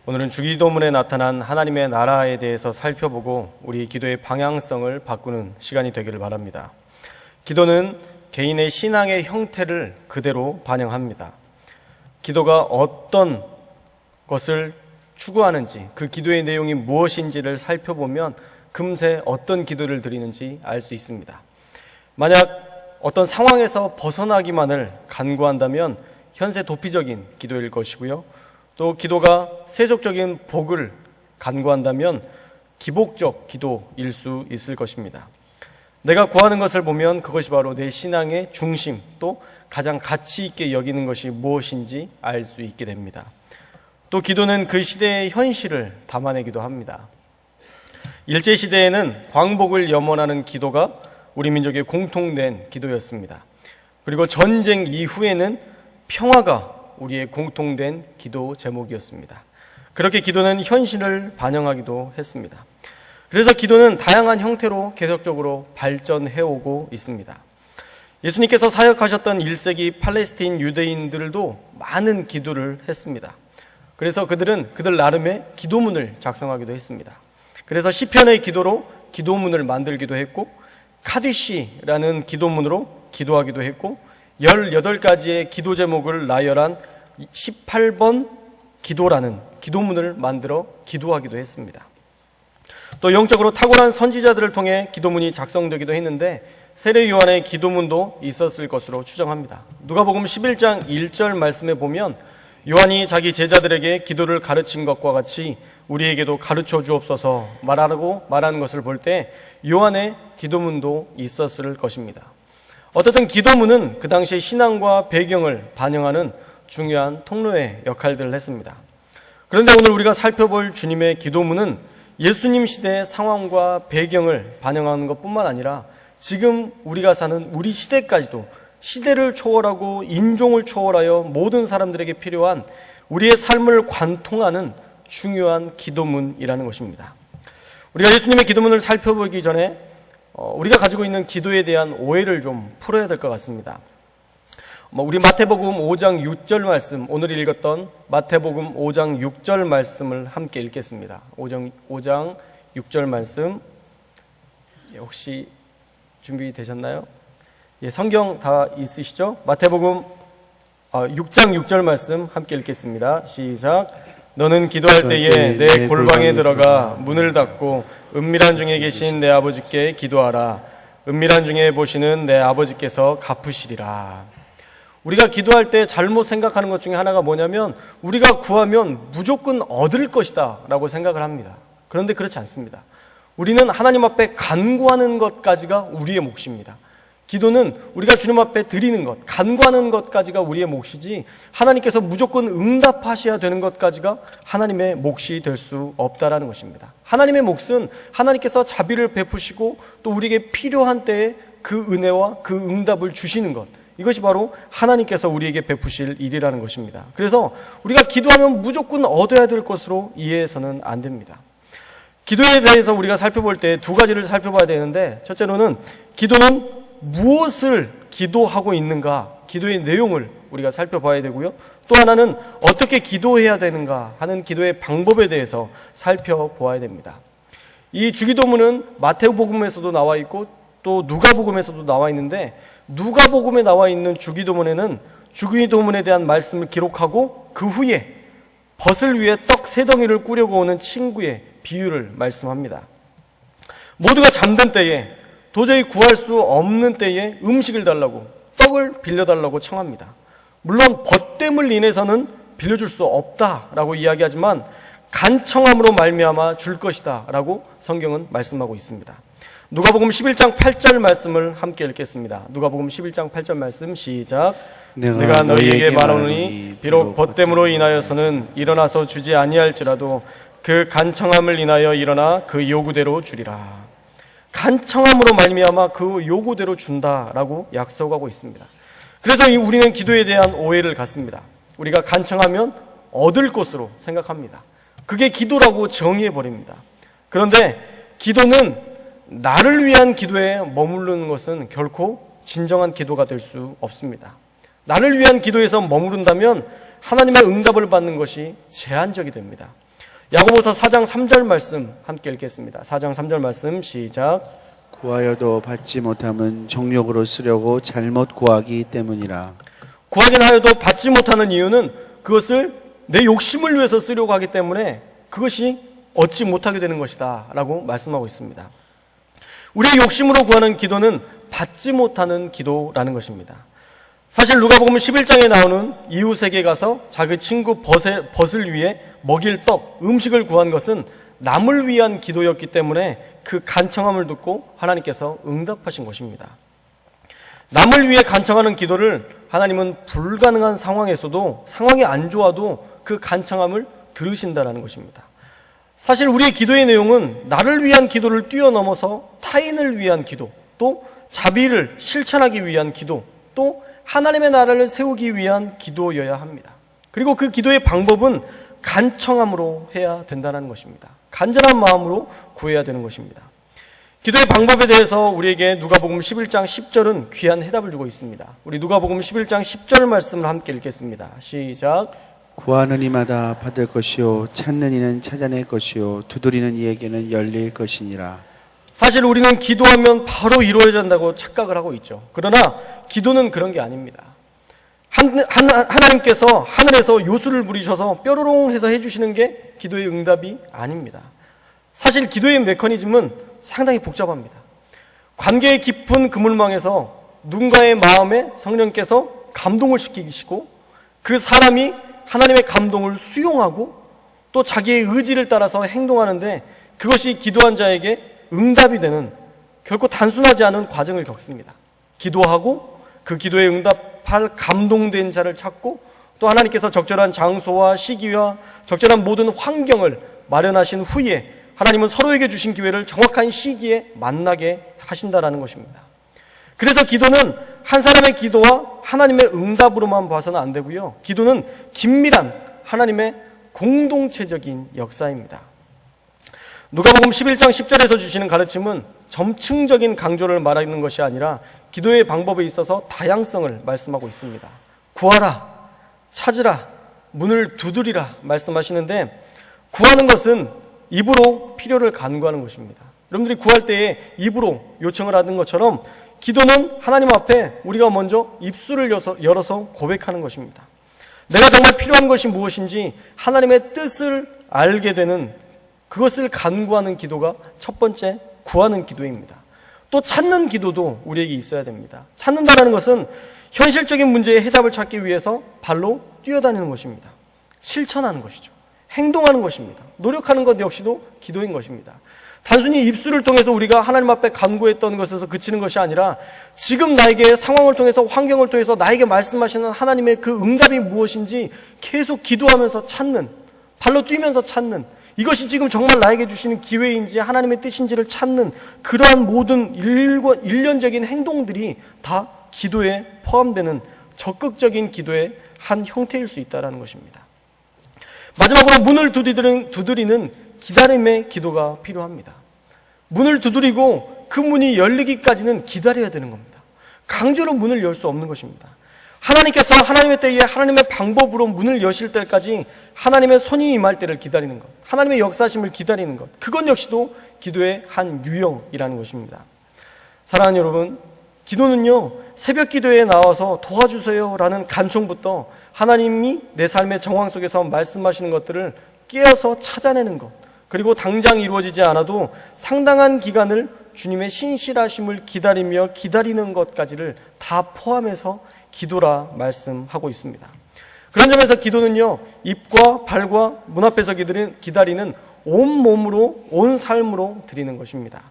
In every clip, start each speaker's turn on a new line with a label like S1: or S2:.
S1: 오늘은 주기도문에 나타난 하나님의 나라에 대해서 살펴보고 우리 기도의 방향성을 바꾸는 시간이 되기를 바랍니다. 기도는 개인의 신앙의 형태를 그대로 반영합니다. 기도가 어떤 것을 추구하는지, 그 기도의 내용이 무엇인지를 살펴보면 금세 어떤 기도를 드리는지 알 수 있습니다. 만약 어떤 상황에서 벗어나기만을 간구한다면 현세 도피적인 기도일 것이고요. 또 기도가 세속적인 복을 간구한다면 기복적 기도일 수 있을 것입니다. 내가 구하는 것을 보면 그것이 바로 내 신앙의 중심, 또 가장 가치 있게 여기는 것이 무엇인지 알 수 있게 됩니다. 또 기도는 그 시대의 현실을 담아내기도 합니다. 일제시대에는 광복을 염원하는 기도가 우리 민족의 공통된 기도였습니다. 그리고 전쟁 이후에는 평화가 우리의 공통된 기도 제목이었습니다. 그렇게 기도는 현실을 반영하기도 했습니다. 그래서 기도는 다양한 형태로 계속적으로 발전해오고 있습니다. 예수님께서 사역하셨던 1세기 팔레스타인 유대인들도 많은 기도를 했습니다. 그래서 그들은 그들 나름의 기도문을 작성하기도 했습니다. 그래서 시편의 기도로 기도문을 만들기도 했고, 카디시라는 기도문으로 기도하기도 했고, 18가지의 기도 제목을 나열한 18번 기도라는 기도문을 만들어 기도하기도 했습니다. 또 영적으로 탁월한 선지자들을 통해 기도문이 작성되기도 했는데 세례 요한의 기도문도 있었을 것으로 추정합니다. 누가복음 11장 1절 말씀에 보면 요한이 자기 제자들에게 기도를 가르친 것과 같이 우리에게도 가르쳐 주옵소서 말하는 것을 볼 때 요한의 기도문도 있었을 것입니다. 어떻든 기도문은 그 당시의 신앙과 배경을 반영하는 중요한 통로의 역할들을 했습니다. 그런데 오늘 우리가 살펴볼 주님의 기도문은 예수님 시대의 상황과 배경을 반영하는 것뿐만 아니라 지금 우리가 사는 우리 시대까지도 시대를 초월하고 인종을 초월하여 모든 사람들에게 필요한 우리의 삶을 관통하는 중요한 기도문이라는 것입니다. 우리가 예수님의 기도문을 살펴보기 전에 우리가 가지고 있는 기도에 대한 오해를 좀 풀어야 될 것 같습니다. 우리 마태복음 5장 6절 말씀, 오늘 읽었던 마태복음 5장 6절 말씀을 함께 읽겠습니다. 5장 6절 말씀 혹시 준비되셨나요? 예, 성경 다 있으시죠? 마태복음 6장 6절 말씀 함께 읽겠습니다. 시작. 너는 기도할 때에 내 골방에 들어가 문을 닫고 은밀한 중에 계신 내 아버지께 기도하라. 은밀한 중에 보시는 내 아버지께서 갚으시리라. 우리가 기도할 때 잘못 생각하는 것 중에 하나가 뭐냐면 우리가 구하면 무조건 얻을 것이다 라고 생각을 합니다. 그런데 그렇지 않습니다. 우리는 하나님 앞에 간구하는 것까지가 우리의 몫입니다. 기도는 우리가 주님 앞에 드리는 것, 간구하는 것까지가 우리의 몫이지 하나님께서 무조건 응답하셔야 되는 것까지가 하나님의 몫이 될 수 없다라는 것입니다. 하나님의 몫은 하나님께서 자비를 베푸시고 또 우리에게 필요한 때에 그 은혜와 그 응답을 주시는 것, 이것이 바로 하나님께서 우리에게 베푸실 일이라는 것입니다. 그래서 우리가 기도하면 무조건 얻어야 될 것으로 이해해서는 안 됩니다. 기도에 대해서 우리가 살펴볼 때 두 가지를 살펴봐야 되는데, 첫째로는 기도는 무엇을 기도하고 있는가, 기도의 내용을 우리가 살펴봐야 되고요. 또 하나는 어떻게 기도해야 되는가 하는 기도의 방법에 대해서 살펴보아야 됩니다. 이 주기도문은 마태복음에서도 나와 있고 또 누가복음에서도 나와 있는데, 누가복음에 나와 있는 주기도문에는 주기도문에 대한 말씀을 기록하고 그 후에 벗을 위해 떡 3덩이를 꾸려고 오는 친구의 비유를 말씀합니다. 모두가 잠든 때에, 도저히 구할 수 없는 때에 음식을 달라고, 떡을 빌려달라고 청합니다. 물론 벗됨을 인해서는 빌려줄 수 없다라고 이야기하지만 간청함으로 말미암아 줄 것이다 라고 성경은 말씀하고 있습니다. 누가복음 11장 8절 말씀을 함께 읽겠습니다. 누가복음 11장 8절 말씀 시작. 내가 너희에게 말하노니 비록 벗됨으로 인하여서는 일어나서 주지 아니할지라도 그 간청함을 인하여 일어나 그 요구대로 주리라. 간청함으로 말미암아 그 요구대로 준다라고 약속하고 있습니다. 그래서 우리는 기도에 대한 오해를 갖습니다. 우리가 간청하면 얻을 것으로 생각합니다. 그게 기도라고 정의해버립니다. 그런데 기도는 나를 위한 기도에 머무르는 것은 결코 진정한 기도가 될 수 없습니다. 나를 위한 기도에서 머무른다면 하나님의 응답을 받는 것이 제한적이 됩니다. 야고보서 4장 3절 말씀 함께 읽겠습니다. 4장 3절 말씀 시작.
S2: 구하여도 받지 못함은 정욕으로 쓰려고 잘못 구하기 때문이라.
S1: 구하긴 하여도 받지 못하는 이유는 그것을 내 욕심을 위해서 쓰려고 하기 때문에 그것이 얻지 못하게 되는 것이다 라고 말씀하고 있습니다. 우리의 욕심으로 구하는 기도는 받지 못하는 기도라는 것입니다. 사실 누가복음 11장에 나오는 이웃에게 가서 자기 친구 벗을 위해 먹일 떡, 음식을 구한 것은 남을 위한 기도였기 때문에 그 간청함을 듣고 하나님께서 응답하신 것입니다. 남을 위해 간청하는 기도를 하나님은 불가능한 상황에서도, 상황이 안 좋아도 그 간청함을 들으신다는 것입니다. 사실 우리의 기도의 내용은 나를 위한 기도를 뛰어넘어서 타인을 위한 기도, 또 자비를 실천하기 위한 기도, 또 하나님의 나라를 세우기 위한 기도여야 합니다. 그리고 그 기도의 방법은 간청함으로 해야 된다는 것입니다. 간절한 마음으로 구해야 되는 것입니다. 기도의 방법에 대해서 우리에게 누가복음 11장 10절은 귀한 해답을 주고 있습니다. 우리 누가복음 11장 10절 말씀을 함께 읽겠습니다. 시작.
S2: 구하는 이마다 받을 것이요 찾는 이는 찾아낼 것이요 두드리는 이에게는 열릴 것이니라.
S1: 사실 우리는 기도하면 바로 이루어진다고 착각을 하고 있죠. 그러나 기도는 그런 게 아닙니다. 하나님께서 하늘에서 요술을 부리셔서 뾰로롱 해서 해주시는 게 기도의 응답이 아닙니다. 사실 기도의 메커니즘은 상당히 복잡합니다. 관계의 깊은 그물망에서 누군가의 마음에 성령께서 감동을 시키시고 그 사람이 하나님의 감동을 수용하고 또 자기의 의지를 따라서 행동하는데 그것이 기도한 자에게 응답이 되는 결코 단순하지 않은 과정을 겪습니다. 기도하고 그 기도에 응답할 감동된 자를 찾고 또 하나님께서 적절한 장소와 시기와 적절한 모든 환경을 마련하신 후에 하나님은 서로에게 주신 기회를 정확한 시기에 만나게 하신다라는 것입니다. 그래서 기도는 한 사람의 기도와 하나님의 응답으로만 봐서는 안 되고요. 기도는 긴밀한 하나님의 공동체적인 역사입니다. 누가복음 11장 10절에서 주시는 가르침은 점층적인 강조를 말하는 것이 아니라 기도의 방법에 있어서 다양성을 말씀하고 있습니다. 구하라, 찾으라, 문을 두드리라 말씀하시는데 구하는 것은 입으로 필요를 간구하는 것입니다. 여러분들이 구할 때에 입으로 요청을 하는 것처럼 기도는 하나님 앞에 우리가 먼저 입술을 열어서 고백하는 것입니다. 내가 정말 필요한 것이 무엇인지 하나님의 뜻을 알게 되는 그것을 간구하는 기도가 첫 번째 구하는 기도입니다. 또 찾는 기도도 우리에게 있어야 됩니다. 찾는다는 것은 현실적인 문제의 해답을 찾기 위해서 발로 뛰어다니는 것입니다. 실천하는 것이죠. 행동하는 것입니다. 노력하는 것 역시도 기도인 것입니다. 단순히 입술을 통해서 우리가 하나님 앞에 간구했던 것에서 그치는 것이 아니라 지금 나에게 상황을 통해서 환경을 통해서 나에게 말씀하시는 하나님의 그 응답이 무엇인지 계속 기도하면서 찾는, 발로 뛰면서 찾는, 이것이 지금 정말 나에게 주시는 기회인지 하나님의 뜻인지를 찾는 그러한 모든 일련적인 행동들이 다 기도에 포함되는 적극적인 기도의 한 형태일 수 있다는 것입니다. 마지막으로 문을 두드리는 기다림의 기도가 필요합니다. 문을 두드리고 그 문이 열리기까지는 기다려야 되는 겁니다. 강제로 문을 열 수 없는 것입니다. 하나님께서 하나님의 때에 하나님의 방법으로 문을 여실 때까지 하나님의 손이 임할 때를 기다리는 것, 하나님의 역사심을 기다리는 것, 그것 역시도 기도의 한 유형이라는 것입니다. 사랑하는 여러분, 기도는요, 새벽 기도에 나와서 도와주세요라는 간청부터 하나님이 내 삶의 정황 속에서 말씀하시는 것들을 깨어서 찾아내는 것, 그리고 당장 이루어지지 않아도 상당한 기간을 주님의 신실하심을 기다리며 기다리는 것까지를 다 포함해서 기도라 말씀하고 있습니다. 그런 점에서 기도는요, 입과 발과 문 앞에서 기다리는 온 몸으로, 온 삶으로 드리는 것입니다.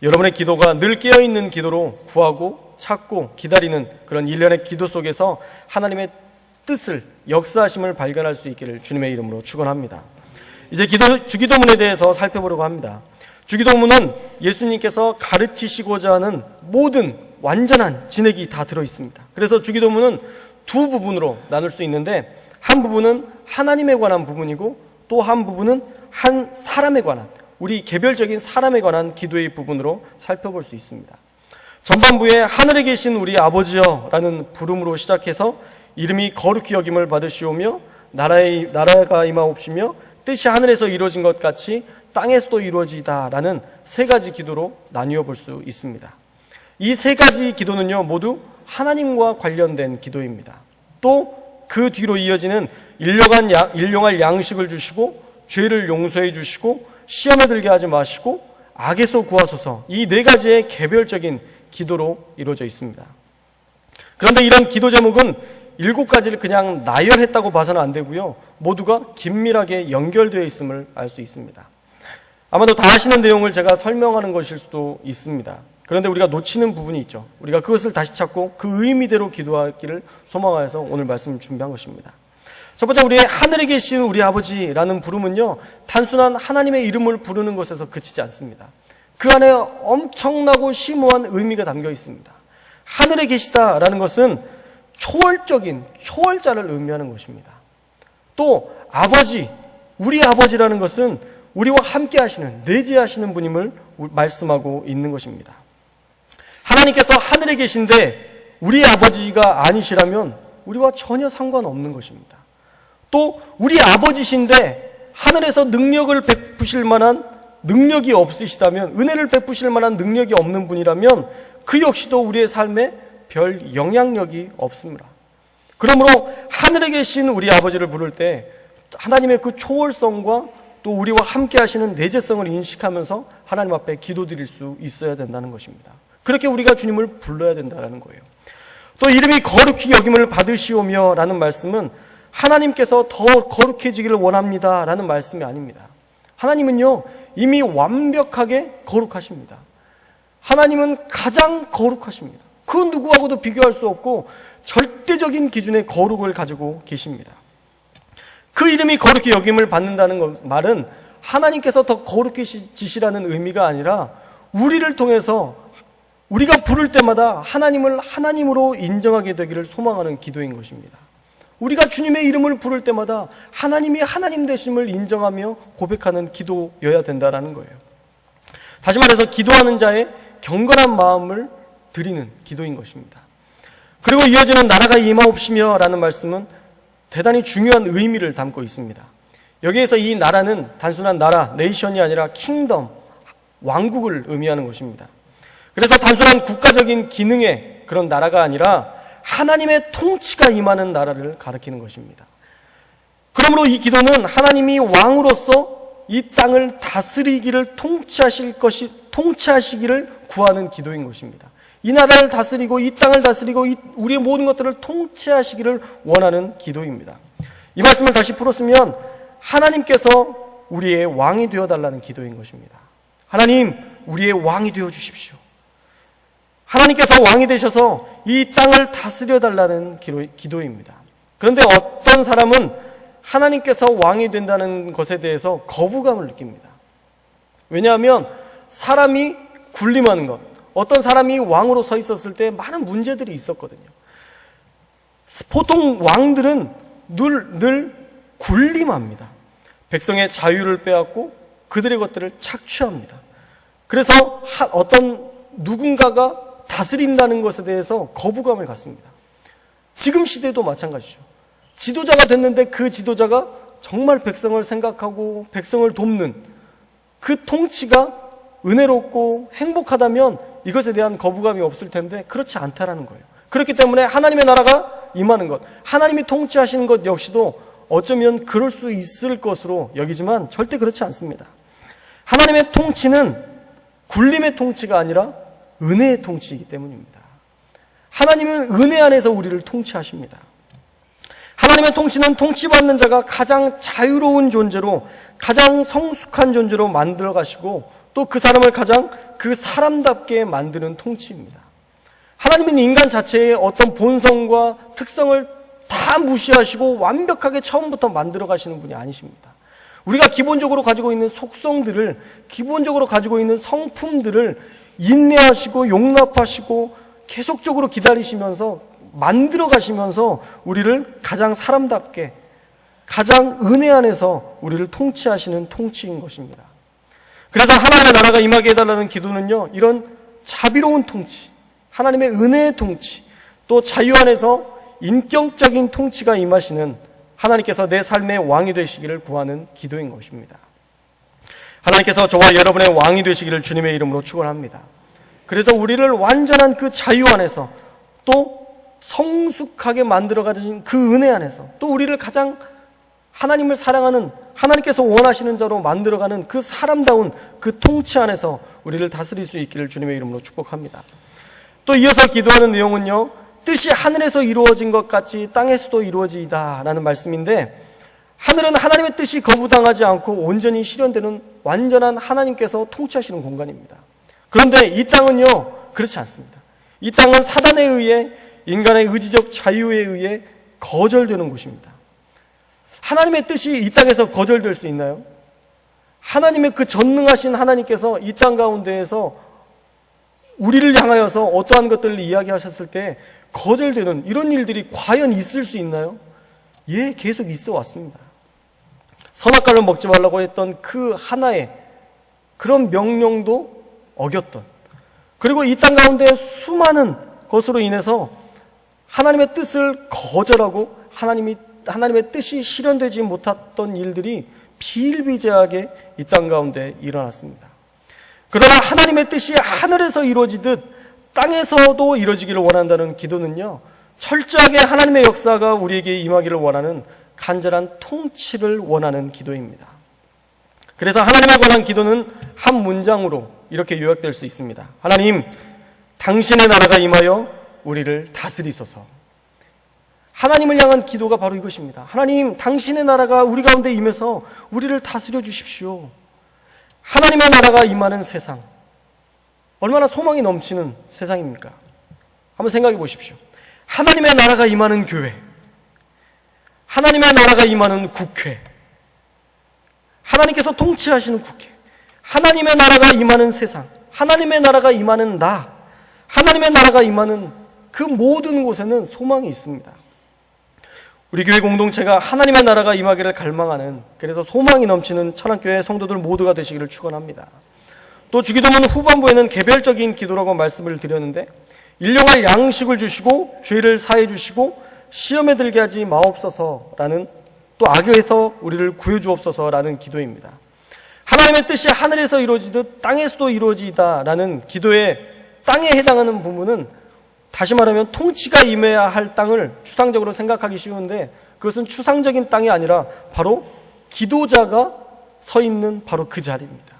S1: 여러분의 기도가 늘 깨어있는 기도로 구하고 찾고 기다리는 그런 일련의 기도 속에서 하나님의 뜻을, 역사하심을 발견할 수 있기를 주님의 이름으로 축원합니다. 이제 주기도문에 대해서 살펴보려고 합니다. 주기도문은 예수님께서 가르치시고자 하는 모든 완전한 진액이 다 들어있습니다. 그래서 주기도문은 두 부분으로 나눌 수 있는데 한 부분은 하나님에 관한 부분이고 또 한 부분은 한 사람에 관한, 우리 개별적인 사람에 관한 기도의 부분으로 살펴볼 수 있습니다. 전반부에 하늘에 계신 우리 아버지여 라는 부름으로 시작해서 이름이 거룩히 여김을 받으시오며 나라가 임하옵시며 뜻이 하늘에서 이루어진 것 같이 땅에서도 이루어지다라는 세 가지 기도로 나뉘어 볼 수 있습니다. 이 세 가지 기도는요, 모두 하나님과 관련된 기도입니다. 또 그 뒤로 이어지는 일용할 양식을 주시고 죄를 용서해 주시고 시험에 들게 하지 마시고 악에서 구하소서, 이 네 가지의 개별적인 기도로 이루어져 있습니다. 그런데 이런 기도 제목은 7가지를 그냥 나열했다고 봐서는 안 되고요, 모두가 긴밀하게 연결되어 있음을 알 수 있습니다. 아마도 다 아시는 내용을 제가 설명하는 것일 수도 있습니다. 그런데 우리가 놓치는 부분이 있죠. 우리가 그것을 다시 찾고 그 의미대로 기도하기를 소망하여서 오늘 말씀을 준비한 것입니다. 첫 번째, 우리의 하늘에 계신 우리 아버지라는 부름은요, 단순한 하나님의 이름을 부르는 것에서 그치지 않습니다. 그 안에 엄청나고 심오한 의미가 담겨 있습니다. 하늘에 계시다라는 것은 초월적인 초월자를 의미하는 것입니다. 또 아버지, 우리 아버지라는 것은 우리와 함께 하시는, 내재하시는 분임을 말씀하고 있는 것입니다. 하나님께서 하늘에 계신데 우리 아버지가 아니시라면 우리와 전혀 상관없는 것입니다. 또 우리 아버지신데 하늘에서 능력을 베푸실 만한 능력이 없으시다면, 은혜를 베푸실 만한 능력이 없는 분이라면 그 역시도 우리의 삶에 별 영향력이 없습니다. 그러므로 하늘에 계신 우리 아버지를 부를 때 하나님의 그 초월성과 또 우리와 함께 하시는 내재성을 인식하면서 하나님 앞에 기도드릴 수 있어야 된다는 것입니다. 그렇게 우리가 주님을 불러야 된다는 거예요. 또 이름이 거룩히 여김을 받으시오며 라는 말씀은 하나님께서 더 거룩해지기를 원합니다 라는 말씀이 아닙니다. 하나님은요, 이미 완벽하게 거룩하십니다. 하나님은 가장 거룩하십니다. 그 누구하고도 비교할 수 없고 절대적인 기준의 거룩을 가지고 계십니다. 그 이름이 거룩히 여김을 받는다는 말은 하나님께서 더 거룩해지시라는 의미가 아니라 우리를 통해서 우리가 부를 때마다 하나님을 하나님으로 인정하게 되기를 소망하는 기도인 것입니다. 우리가 주님의 이름을 부를 때마다 하나님이 하나님 되심을 인정하며 고백하는 기도여야 된다는 거예요. 다시 말해서 기도하는 자의 경건한 마음을 드리는 기도인 것입니다. 그리고 이어지는 나라가 임하옵시며 라는 말씀은 대단히 중요한 의미를 담고 있습니다. 여기에서 이 나라는 단순한 나라, 네이션이 아니라 킹덤, 왕국을 의미하는 것입니다. 그래서 단순한 국가적인 기능의 그런 나라가 아니라 하나님의 통치가 임하는 나라를 가리키는 것입니다. 그러므로 이 기도는 하나님이 왕으로서 이 땅을 다스리기를 통치하시기를 구하는 기도인 것입니다. 이 나라를 다스리고 이 땅을 다스리고 우리의 모든 것들을 통치하시기를 원하는 기도입니다. 이 말씀을 다시 풀었으면 하나님께서 우리의 왕이 되어달라는 기도인 것입니다. 하나님, 우리의 왕이 되어 주십시오. 하나님께서 왕이 되셔서 이 땅을 다스려달라는 기도입니다. 그런데 어떤 사람은 하나님께서 왕이 된다는 것에 대해서 거부감을 느낍니다. 왜냐하면 사람이 군림하는 것, 어떤 사람이 왕으로 서 있었을 때 많은 문제들이 있었거든요. 보통 왕들은 늘 군림합니다. 백성의 자유를 빼앗고 그들의 것들을 착취합니다. 그래서 어떤 누군가가 다스린다는 것에 대해서 거부감을 갖습니다. 지금 시대도 마찬가지죠. 지도자가 됐는데 그 지도자가 정말 백성을 생각하고 백성을 돕는 그 통치가 은혜롭고 행복하다면 이것에 대한 거부감이 없을 텐데 그렇지 않다라는 거예요. 그렇기 때문에 하나님의 나라가 임하는 것, 하나님이 통치하시는 것 역시도 어쩌면 그럴 수 있을 것으로 여기지만 절대 그렇지 않습니다. 하나님의 통치는 굴림의 통치가 아니라 은혜의 통치이기 때문입니다. 하나님은 은혜 안에서 우리를 통치하십니다. 하나님의 통치는 통치받는 자가 가장 자유로운 존재로, 가장 성숙한 존재로 만들어 가시고 또 그 사람을 가장 그 사람답게 만드는 통치입니다. 하나님은 인간 자체의 어떤 본성과 특성을 다 무시하시고 완벽하게 처음부터 만들어 가시는 분이 아니십니다. 우리가 기본적으로 가지고 있는 속성들을, 기본적으로 가지고 있는 성품들을 인내하시고 용납하시고 계속적으로 기다리시면서 만들어 가시면서 우리를 가장 사람답게, 가장 은혜 안에서 우리를 통치하시는 통치인 것입니다. 그래서 하나님의 나라가 임하게 해달라는 기도는요, 이런 자비로운 통치, 하나님의 은혜의 통치, 또 자유 안에서 인격적인 통치가 임하시는 하나님께서 내 삶의 왕이 되시기를 구하는 기도인 것입니다. 하나님께서 저와 여러분의 왕이 되시기를 주님의 이름으로 축원합니다. 그래서 우리를 완전한 그 자유 안에서 또 성숙하게 만들어가신 그 은혜 안에서 또 우리를 가장 하나님을 사랑하는 하나님께서 원하시는 자로 만들어가는 그 사람다운 그 통치 안에서 우리를 다스릴 수 있기를 주님의 이름으로 축복합니다. 또 이어서 기도하는 내용은요, 뜻이 하늘에서 이루어진 것 같이 땅에서도 이루어지이다 라는 말씀인데, 하늘은 하나님의 뜻이 거부당하지 않고 온전히 실현되는 완전한 하나님께서 통치하시는 공간입니다. 그런데 이 땅은요, 그렇지 않습니다. 이 땅은 사단에 의해, 인간의 의지적 자유에 의해 거절되는 곳입니다. 하나님의 뜻이 이 땅에서 거절될 수 있나요? 하나님의 그 전능하신 하나님께서 이 땅 가운데에서 우리를 향하여서 어떠한 것들을 이야기하셨을 때 거절되는 이런 일들이 과연 있을 수 있나요? 예, 계속 있어 왔습니다. 선악과를 먹지 말라고 했던 그 하나의 그런 명령도 어겼던, 그리고 이 땅 가운데 수많은 것으로 인해서 하나님의 뜻을 거절하고 하나님의 뜻이 실현되지 못했던 일들이 비일비재하게 이 땅 가운데 일어났습니다. 그러나 하나님의 뜻이 하늘에서 이루어지듯 땅에서도 이루어지기를 원한다는 기도는요, 철저하게 하나님의 역사가 우리에게 임하기를 원하는 간절한 통치를 원하는 기도입니다. 그래서 하나님에 관한 기도는 한 문장으로 이렇게 요약될 수 있습니다. 하나님, 당신의 나라가 임하여 우리를 다스리소서. 하나님을 향한 기도가 바로 이것입니다. 하나님, 당신의 나라가 우리 가운데 임해서 우리를 다스려 주십시오. 하나님의 나라가 임하는 세상, 얼마나 소망이 넘치는 세상입니까? 한번 생각해 보십시오. 하나님의 나라가 임하는 교회, 하나님의 나라가 임하는 국회, 하나님께서 통치하시는 국회, 하나님의 나라가 임하는 세상, 하나님의 나라가 임하는 나, 하나님의 나라가 임하는 그 모든 곳에는 소망이 있습니다. 우리 교회 공동체가 하나님의 나라가 임하기를 갈망하는, 그래서 소망이 넘치는 천안교회 성도들 모두가 되시기를 축원합니다. 또 주기도문 후반부에는 개별적인 기도라고 말씀을 드렸는데, 일용할 양식을 주시고 죄를 사해 주시고 시험에 들게 하지 마옵소서라는, 또 악에서 우리를 구해 주옵소서라는 기도입니다. 하나님의 뜻이 하늘에서 이루어지듯 땅에서도 이루어지다라는 기도의 땅에 해당하는 부분은, 다시 말하면 통치가 임해야 할 땅을 추상적으로 생각하기 쉬운데, 그것은 추상적인 땅이 아니라 바로 기도자가 서 있는 바로 그 자리입니다.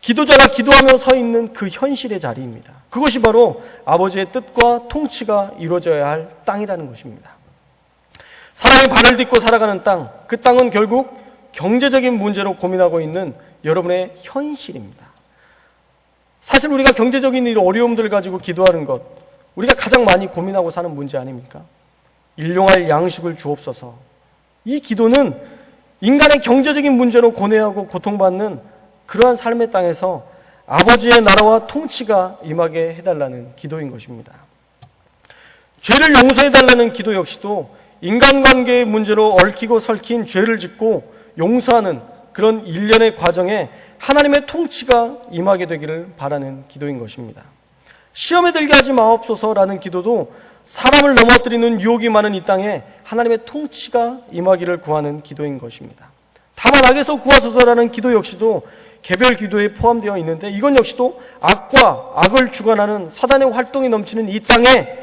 S1: 기도자가 기도하며 서 있는 그 현실의 자리입니다. 그것이 바로 아버지의 뜻과 통치가 이루어져야 할 땅이라는 것입니다. 사람이 발을 딛고 살아가는 땅, 그 땅은 결국 경제적인 문제로 고민하고 있는 여러분의 현실입니다. 사실 우리가 경제적인 일, 어려움들을 가지고 기도하는 것, 우리가 가장 많이 고민하고 사는 문제 아닙니까? 일용할 양식을 주옵소서. 이 기도는 인간의 경제적인 문제로 고뇌하고 고통받는 그러한 삶의 땅에서 아버지의 나라와 통치가 임하게 해달라는 기도인 것입니다. 죄를 용서해달라는 기도 역시도 인간관계의 문제로 얽히고 설킨 죄를 짓고 용서하는 그런 일련의 과정에 하나님의 통치가 임하게 되기를 바라는 기도인 것입니다. 시험에 들게 하지 마옵소서라는 기도도 사람을 넘어뜨리는 유혹이 많은 이 땅에 하나님의 통치가 임하기를 구하는 기도인 것입니다. 다만 악에서 구하소서라는 기도 역시도 개별 기도에 포함되어 있는데, 이건 역시도 악과 악을 주관하는 사단의 활동이 넘치는 이 땅에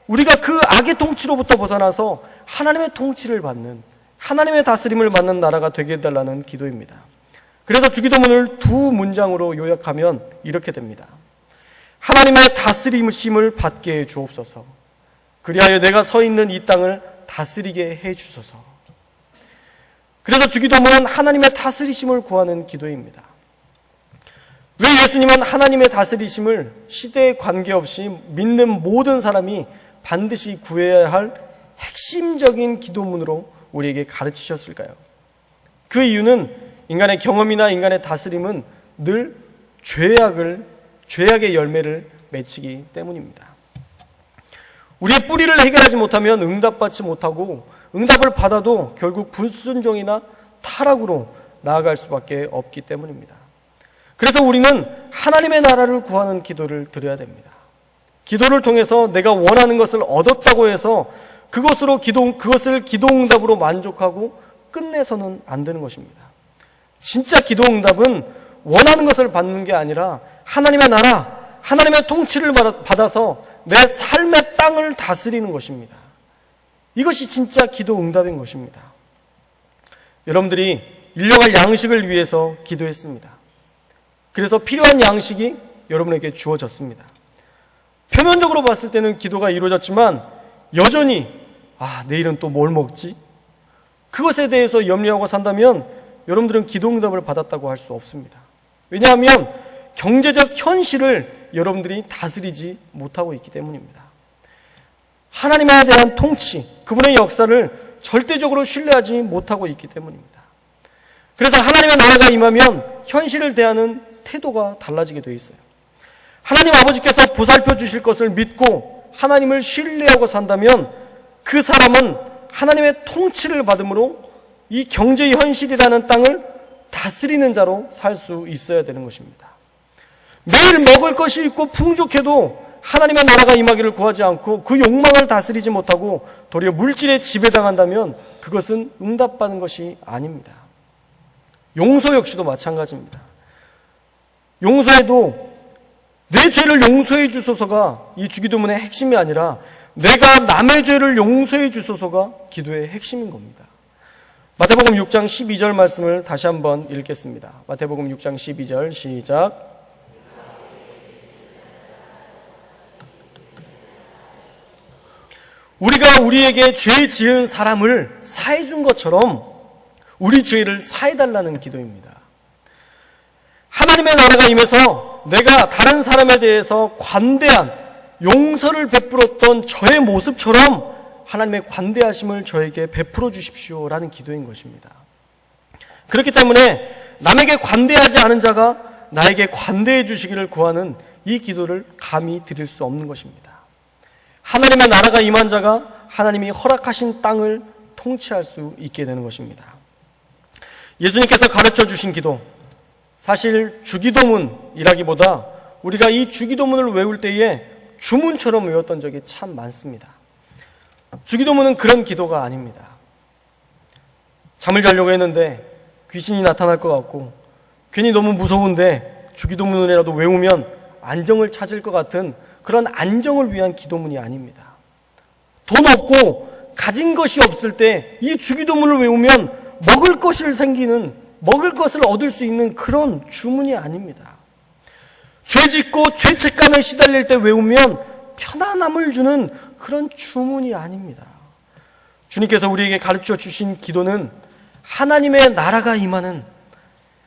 S1: 우리가 그 악의 통치로부터 벗어나서 하나님의 통치를 받는, 하나님의 다스림을 받는 나라가 되게 해달라는 기도입니다. 그래서 주기도문을 두 문장으로 요약하면 이렇게 됩니다. 하나님의 다스림을 받게 해 주옵소서. 그리하여 내가 서 있는 이 땅을 다스리게 해 주소서. 그래서 주기도문은 하나님의 다스리심을 구하는 기도입니다. 왜 예수님은 하나님의 다스리심을 시대에 관계없이 믿는 모든 사람이 반드시 구해야 할 핵심적인 기도문으로 우리에게 가르치셨을까요? 그 이유는 인간의 경험이나 인간의 다스림은 늘 죄악의 열매를 맺히기 때문입니다. 우리의 뿌리를 해결하지 못하면 응답받지 못하고, 응답을 받아도 결국 불순종이나 타락으로 나아갈 수밖에 없기 때문입니다. 그래서 우리는 하나님의 나라를 구하는 기도를 드려야 됩니다. 기도를 통해서 내가 원하는 것을 얻었다고 해서 그것을 기도응답으로 만족하고 끝내서는 안 되는 것입니다. 진짜 기도응답은 원하는 것을 받는 게 아니라 하나님의 나라, 하나님의 통치를 받아서 내 삶의 땅을 다스리는 것입니다. 이것이 진짜 기도응답인 것입니다. 여러분들이 일용할 양식을 위해서 기도했습니다. 그래서 필요한 양식이 여러분에게 주어졌습니다. 표면적으로 봤을 때는 기도가 이루어졌지만 여전히 내일은 또 뭘 먹지? 그것에 대해서 염려하고 산다면 여러분들은 기도응답을 받았다고 할 수 없습니다. 왜냐하면 경제적 현실을 여러분들이 다스리지 못하고 있기 때문입니다. 하나님에 대한 통치, 그분의 역사를 절대적으로 신뢰하지 못하고 있기 때문입니다. 그래서 하나님의 나라가 임하면 현실을 대하는 태도가 달라지게 되어 있어요. 하나님 아버지께서 보살펴 주실 것을 믿고 하나님을 신뢰하고 산다면 그 사람은 하나님의 통치를 받음으로 이 경제의 현실이라는 땅을 다스리는 자로 살 수 있어야 되는 것입니다. 매일 먹을 것이 있고 풍족해도 하나님의 나라가 임하기를 구하지 않고 그 욕망을 다스리지 못하고 도리어 물질에 지배당한다면 그것은 응답받은 것이 아닙니다. 용서 역시도 마찬가지입니다. 용서에도 내 죄를 용서해 주소서가 이 주기도문의 핵심이 아니라 내가 남의 죄를 용서해 주소서가 기도의 핵심인 겁니다. 마태복음 6장 12절 말씀을 다시 한번 읽겠습니다. 마태복음 6장 12절 시작. 우리가 우리에게 죄 지은 사람을 사해 준 것처럼 우리 죄를 사해 달라는 기도입니다. 하나님의 나라가 임해서 내가 다른 사람에 대해서 관대한 용서를 베풀었던 저의 모습처럼 하나님의 관대하심을 저에게 베풀어 주십시오라는 기도인 것입니다. 그렇기 때문에 남에게 관대하지 않은 자가 나에게 관대해 주시기를 구하는 이 기도를 감히 드릴 수 없는 것입니다. 하나님의 나라가 임한 자가 하나님이 허락하신 땅을 통치할 수 있게 되는 것입니다. 예수님께서 가르쳐 주신 기도, 사실 주기도문이라기보다 우리가 이 주기도문을 외울 때에 주문처럼 외웠던 적이 참 많습니다. 주기도문은 그런 기도가 아닙니다. 잠을 자려고 했는데 귀신이 나타날 것 같고 괜히 너무 무서운데 주기도문이라도 외우면 안정을 찾을 것 같은 그런 안정을 위한 기도문이 아닙니다. 돈 없고 가진 것이 없을 때 이 주기도문을 외우면 먹을 것을 얻을 수 있는 그런 주문이 아닙니다. 죄 짓고 죄책감에 시달릴 때 외우면 편안함을 주는 그런 주문이 아닙니다. 주님께서 우리에게 가르쳐 주신 기도는 하나님의 나라가 임하는,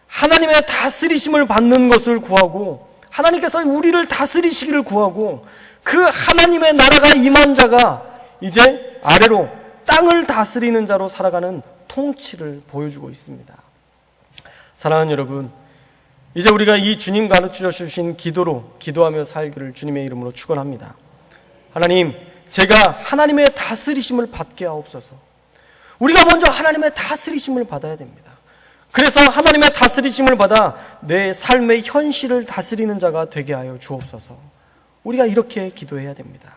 S1: 하나님의 다스리심을 받는 것을 구하고 하나님께서 우리를 다스리시기를 구하고 그 하나님의 나라가 임한 자가 이제 아래로 땅을 다스리는 자로 살아가는 통치를 보여주고 있습니다. 사랑하는 여러분, 이제 우리가 이 주님 가르쳐 주신 기도로 기도하며 살기를 주님의 이름으로 축원합니다. 하나님, 제가 하나님의 다스리심을 받게 하옵소서. 우리가 먼저 하나님의 다스리심을 받아야 됩니다. 그래서 하나님의 다스리심을 받아 내 삶의 현실을 다스리는 자가 되게 하여 주옵소서. 우리가 이렇게 기도해야 됩니다.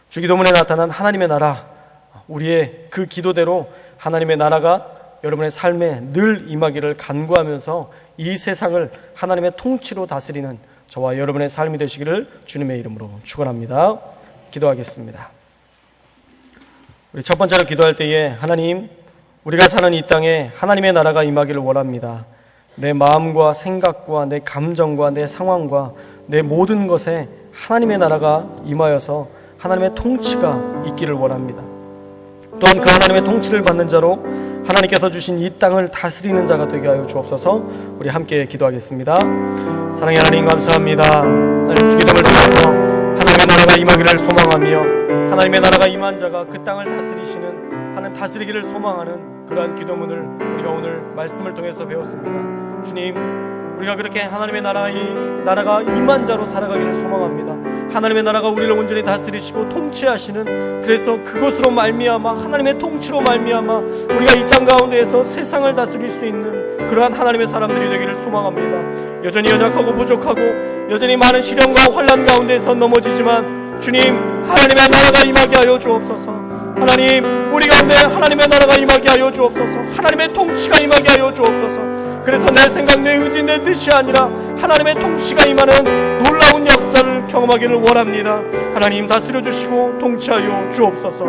S1: 주기도문에 나타난 하나님의 나라, 우리의 그 기도대로 하나님의 나라가 여러분의 삶에 늘 임하기를 간구하면서 이 세상을 하나님의 통치로 다스리는 저와 여러분의 삶이 되시기를 주님의 이름으로 축원합니다. 기도하겠습니다. 우리 첫 번째로 기도할 때에 하나님, 우리가 사는 이 땅에 하나님의 나라가 임하기를 원합니다. 내 마음과 생각과 내 감정과 내 상황과 내 모든 것에 하나님의 나라가 임하여서 하나님의 통치가 있기를 원합니다. 또한 그 하나님의 통치를 받는 자로 하나님께서 주신 이 땅을 다스리는 자가 되게 하여 주옵소서. 우리 함께 기도하겠습니다. 사랑의 하나님, 감사합니다. 하나님, 주기도문을 통해서 하나님의 나라가 임하기를 소망하며 하나님의 나라가 임한 자가 그 땅을 다스리시는, 하나님 다스리기를 소망하는 그러한 기도문을 우리가 오늘 말씀을 통해서 배웠습니다. 주님, 우리가 그렇게 하나님의 나라가 임한 자로 살아가기를 소망합니다. 하나님의 나라가 우리를 온전히 다스리시고 통치하시는, 그래서 그것으로 말미암아 하나님의 통치로 말미암아 우리가 이 땅 가운데에서 세상을 다스릴 수 있는 그러한 하나님의 사람들이 되기를 소망합니다. 여전히 연약하고 부족하고 여전히 많은 시련과 환난 가운데에서 넘어지지만 주님, 하나님의 나라가 임하게 하여 주옵소서. 하나님, 우리 가운데 하나님의 나라가 임하게 하여 주옵소서. 하나님의 통치가 임하게 하여 주옵소서. 그래서 내 생각, 내 의지, 내 뜻이 아니라 하나님의 통치가 임하는 놀라운 역사를 경험하기를 원합니다. 하나님 다스려 주시고 통치하여 주옵소서.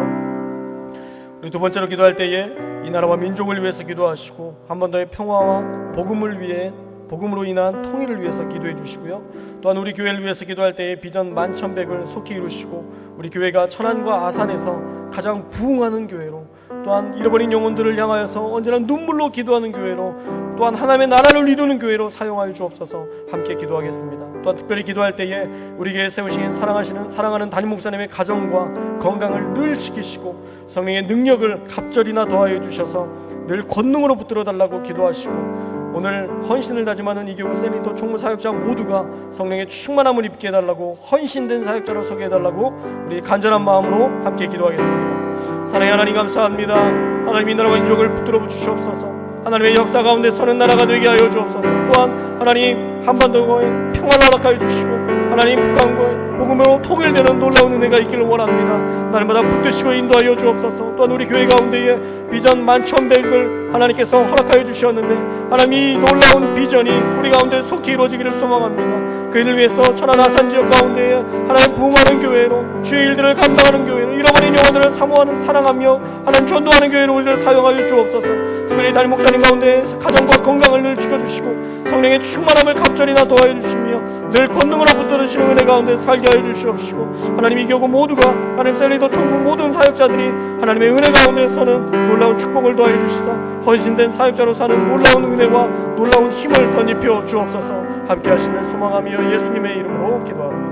S1: 우리 두 번째로 기도할 때에 이 나라와 민족을 위해서 기도하시고 한 번 더의 평화와 복음을 위해, 복음으로 인한 통일을 위해서 기도해 주시고요. 또한 우리 교회를 위해서 기도할 때에 비전 만천백을 속히 이루시고 우리 교회가 천안과 아산에서 가장 부흥하는 교회로, 또한 잃어버린 영혼들을 향하여서 언제나 눈물로 기도하는 교회로, 또한 하나님의 나라를 이루는 교회로 사용하여 주옵소서. 함께 기도하겠습니다. 또한 특별히 기도할 때에 우리 교회에 세우신 사랑하는 담임 목사님의 가정과 건강을 늘 지키시고 성령의 능력을 갑절이나 더하여 주셔서 늘 권능으로 붙들어 달라고 기도하시고, 오늘 헌신을 다짐하는 이교구 셀린도 총무 사역자 모두가 성령의 충만함을 입게 해달라고, 헌신된 사역자로 서게 해달라고 우리 간절한 마음으로 함께 기도하겠습니다. 사랑의 하나님 감사합니다. 하나님 이 나라와 민족을 붙들어 주시옵소서. 하나님의 역사 가운데 서는 나라가 되게 하여 주옵소서. 또한 하나님 한반도의 평화를 허락하여 주시고 하나님 북한과의 복음으로 통일되는 놀라운 은혜가 있기를 원합니다. 날마다 붙드시고 인도하여 주옵소서. 또한 우리 교회 가운데에 비전 만천백을 하나님께서 허락하여 주셨는데 하나님 이 놀라운 비전이 우리 가운데 속히 이루어지기를 소망합니다. 그 일을 위해서 천안 아산 지역 가운데에 하나님 부흥하는 교회로, 주의 일들을 감당하는 교회로, 잃어버린 영혼들을 사모하는, 사랑하며 하나님 전도하는 교회로 우리를 사용하여 주옵소서. 특별히 담임 목사님 가운데 가정과 건강을 늘 지켜주시고 성령의 충만함을 갑절이나 더하여 주시며 늘 권능으로 붙들으시는 은혜 가운데 살게 하여 주시옵시고, 하나님 이 교구 모두가 하나님 셀리더 총무 모든 사역자들이 하나님의 은혜 가운데 서는 놀라운 축복을 더하여 주시사 헌신된 사역자로 사는 놀라운 은혜와 놀라운 힘을 덧입혀 주옵소서. 함께 하시는 소망하며 예수님의 이름으로 기도합니다.